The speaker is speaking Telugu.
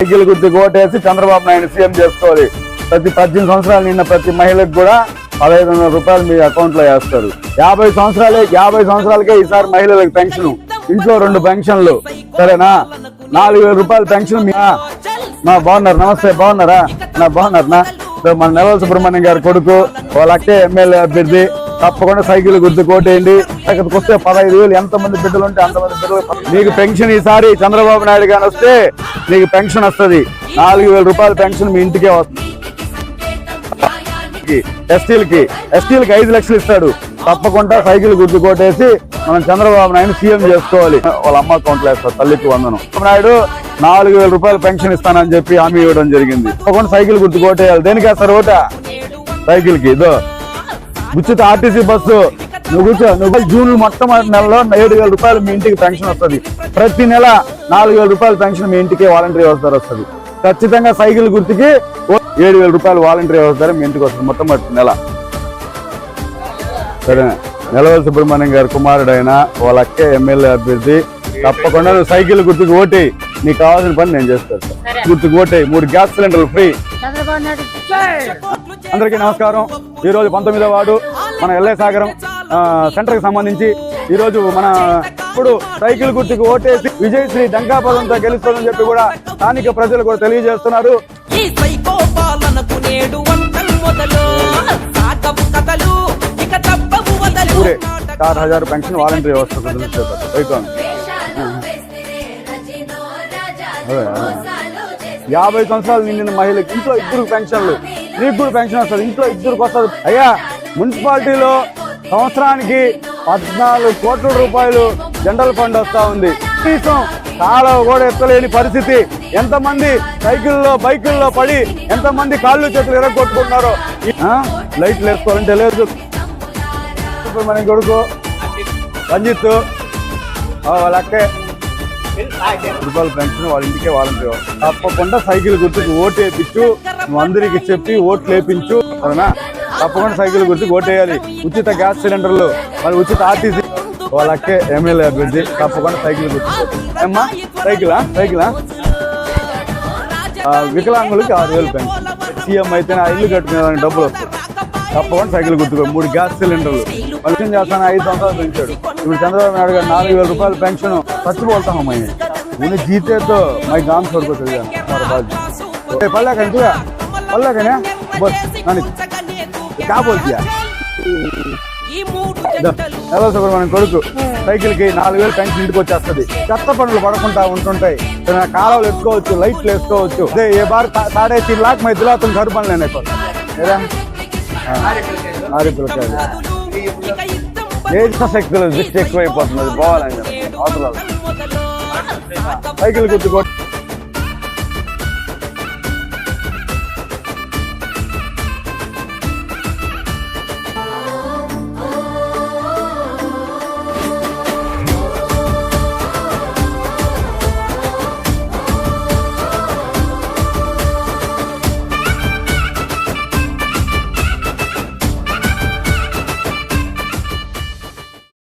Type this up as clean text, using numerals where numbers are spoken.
సైకిల్ గుర్తుకు ఓటేసి చంద్రబాబు నాయుడు సీఎం చేసుకోవాలి. ప్రతి 18 సంవత్సరాలు నిన్న ప్రతి మహిళకు కూడా 1500 రూపాయలు మీ అకౌంట్ లో వేస్తారు. 50 సంవత్సరాలకే ఈసారి మహిళలకు పెన్షన్, ఇంట్లో 2 పెన్షన్లు, సరేనా? 4000 రూపాయల పెన్షన్. బాగున్నారు, నమస్తే, బాగున్నారా? బాగున్నారా? మన నెలవల సుబ్రహ్మణ్యం గారి కొడుకు, వాళ్ళ అక్కే ఎమ్మెల్యే అభ్యర్థి. తప్పకుండా సైకిల్ గుర్తుకు ఓటేయండి. ఇక్కడికి వస్తే 15,000, ఎంతమంది బిడ్డలు ఉంటే అంతమంది బిడ్డలు మీకు పెన్షన్. ఈసారి చంద్రబాబు నాయుడు గాని వస్తే మీకు పెన్షన్ వస్తుంది. 4000 రూపాయల పెన్షన్ మీ ఇంటికే వస్తుంది. ఎస్టీలకి 5 లక్షలు ఇస్తాడు. తప్పకుండా సైకిల్ గుర్తుకు ఓటేసి మనం చంద్రబాబు నాయుడు సీఎం చేసుకోవాలి. వాళ్ళ అమ్మ అకౌంట్ లో వేస్తారు. తల్లికి వందనం. నాయుడు 4000 రూపాయలు పెన్షన్ ఇస్తానని చెప్పి హామీ ఇవ్వడం జరిగింది. తప్పకుండా సైకిల్ గుర్తుకు ఓటేయాలి. దేనికి వేస్తారు ఓట? సైకిల్ కి. ఇదో ఉచిత ఆర్టీసీ బస్సు. నువ్వు జూన్ మొట్టమొదటి నెలలో 7,000 రూపాయలు మీ ఇంటికి పెన్షన్ వస్తుంది. ప్రతి నెల 4,000 రూపాయల పెన్షన్ మీ ఇంటికి వాలంటరీ వ్యవస్థ వస్తుంది. ఖచ్చితంగా సైకిల్ గుర్తుకి 7,000 రూపాయలు వాలంటరీ వ్యవస్థ మీ ఇంటికి వస్తుంది మొట్టమొదటి నెల. సరే, నెలవల సుబ్రహ్మణ్యం గారి కుమారుడైన వాళ్ళ అక్కే ఎమ్మెల్యే అభ్యర్థి. తప్పకుండా నువ్వు సైకిల్ గుర్తుకు ఓటేయి. నీకు కావాల్సిన పని నేను చేస్తాను. గుర్తుకు ఓటేయి. 3 గ్యాస్ సిలిండర్లు ఫ్రీ. అందరికీ నమస్కారం. ఈ రోజు 19వ వార్డు మన ఎల్ఐ సాగరం సెంటర్ కి సంబంధించి ఈ రోజు మన ఇప్పుడు సైకిల్ గుర్తుకు ఓటేసి విజయశ్రీ డంకాపదంతో గెలుస్తుందని చెప్పి కూడా స్థానిక ప్రజలు కూడా తెలియజేస్తున్నారు. 4000 పెన్షన్ వాలంటరీ వ్యవస్థ. 50 సంవత్సరాలు నిండిన మహిళకి ఇంట్లో 2 పెన్షన్లు. నీకు కూడా పెన్షన్ వస్తుంది. ఇంట్లో 2కి వస్తుంది. అయ్యా, మున్సిపాలిటీలో సంవత్సరానికి 14 కోట్ల రూపాయలు జనరల్ ఫండ్ వస్తా ఉంది. కనీసం కాలువ కూడా ఎత్తలేని పరిస్థితి. ఎంతమంది సైకిల్లో బైకుల్లో పడి ఎంతమంది కాళ్ళు చేతులు ఎరగొట్టుకుంటున్నారో. లైట్లు వేసుకోవాలంటే లేదు. మన కొడుకు రంజిత్ వాళ్ళ అక్కే రూపాయల పెన్షన్ వాళ్ళ ఇంటికే వాలంటరీ. తప్పకుండా సైకిల్ గుర్తుకు ఓటు వేయించు. నువ్వు అందరికి చెప్పి ఓట్లు వేయించు, సరేనా? తప్పకుండా సైకిల్ గుర్తుకు ఓటేయాలి. ఉచిత గ్యాస్ సిలిండర్లు, మరి ఉచిత ఆర్టీసీ. వాళ్ళ అక్కే ఎమ్మెల్యే అభ్యర్థి. తప్పకుండా సైకిల్ గుర్తు. అమ్మా సైకిలా? వికలాంగులకి 6,000 పెన్షన్. సీఎం అయితే నా ఇల్లు కట్టుకునే డబ్బులు వస్తాయి. తప్పకుండా సైకిల్ గుర్తుకో. 3 గ్యాస్ సిలిండర్లు. పెన్షన్ చేస్తాను 5 సంవత్సరాలు పెంచాడు. ఇప్పుడు చంద్రబాబు నాయుడు గారు 4,000 రూపాయల పెన్షన్. చచ్చిపోతాం అమ్మాయి. నేను జీతేతో మై గామ్ చూడుకోవచ్చు. పల్లెకనే బస్ నన్ను కాబోల్తియా. నెలవల సుబ్రహ్మణ్యం కొడుకు సైకిల్ కి 4,000 పెన్షన్ ఇంటికి వచ్చేస్తుంది. చెత్త పనులు పడకుండా ఉంటుంటాయి. కాలువలు వేసుకోవచ్చు, లైట్లు వేసుకోవచ్చు. ఏ బార్ 3.5 लाख मैं दिला तुम घर बन लेने को. శక్తులు దృష్టి ఎక్కువైపోతున్నది. పోవాలని అవసరం. సైకిల్ గుర్తుకోవచ్చు.